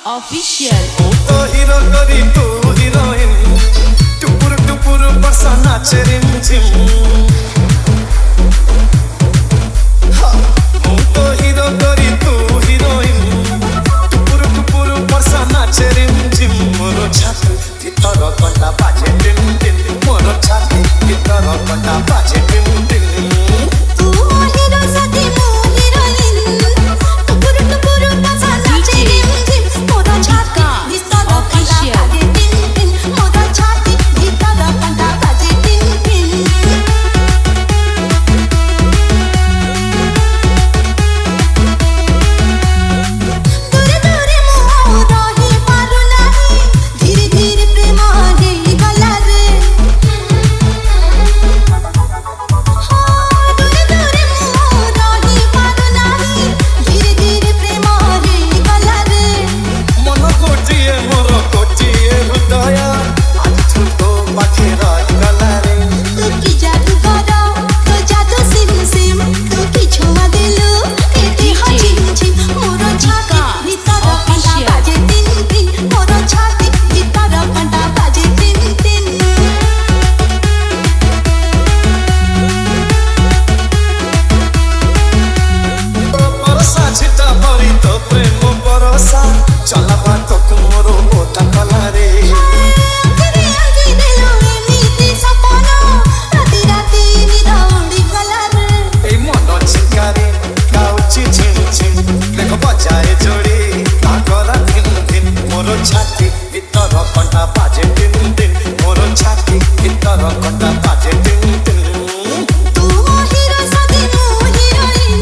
Official. तो hero करी तू हीरोइन टुपुर टुपुर बरसा नाचे रिम झिम तो हीरो करी तू हीरोइन टुपुर टुपुर बरसा नाचे रिम झिम मोरो छाती भीतर कटा बाजे टिम टिम मोरो छाती भीतर कटा बाजे टिम टिम तू हीरो साथी मो हीरोइन टुपुर टुपुर बरसा नाचे रिम झिम मोरो छाती भीतर कटा बाजे टिम टिम मोरो छाती भीतर कटा बाजे टिम टिम दूरे दूरे मो रही पारु नाही धीरे धीरे प्रेम देई गला रे दूरे दूरे मो रही पारु नाही धीरे धीरे प्रेम देई गला रे मन कोटिए मोर कोटिए हृदय आज तो पाखे गला रे तू की जादू करो तो जादू सिम सिम तू की छुआ दिलु एते हो झिम झिम मोरो छाती भीतर कंटा बाजे तिन तिन मोरो छाती भीतर कंटा बाजे तिन तिन बरसा छिटा परी तो प्रेम बरसा चला बात मोरो ओटा कला रे तेरे आंखी दिलो एमिति सपना राती राती निदा उड़ी गला रे ए मन चिकारे गाउची झिम झिम देखो बजाए जोड़ी तागरा धिन धिन मोरो छाती भीतर कंटा बाजे टिन टिन मोरो छाती भीतर कंटा बाजे टिन टिन तू हीरो साथी मो हीरोइन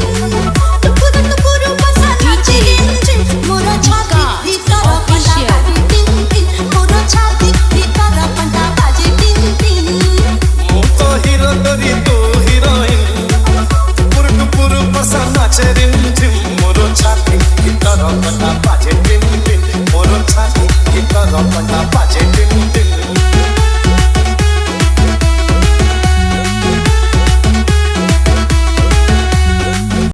टुपुर टुपुर बरसा नाचे रिम झिम मोरो छाती भीतर कंटा बाजे टिन टिन मोरो छाती भीतर कंटा बाजे टिन टिन तो हीरो करी तू हीरोइन टुपुर टुपुर बरसा नाचे रिम झिम मोरो छाती भीतर कंटा बाजे टिन टिन मोरो छाती भीतर कंटा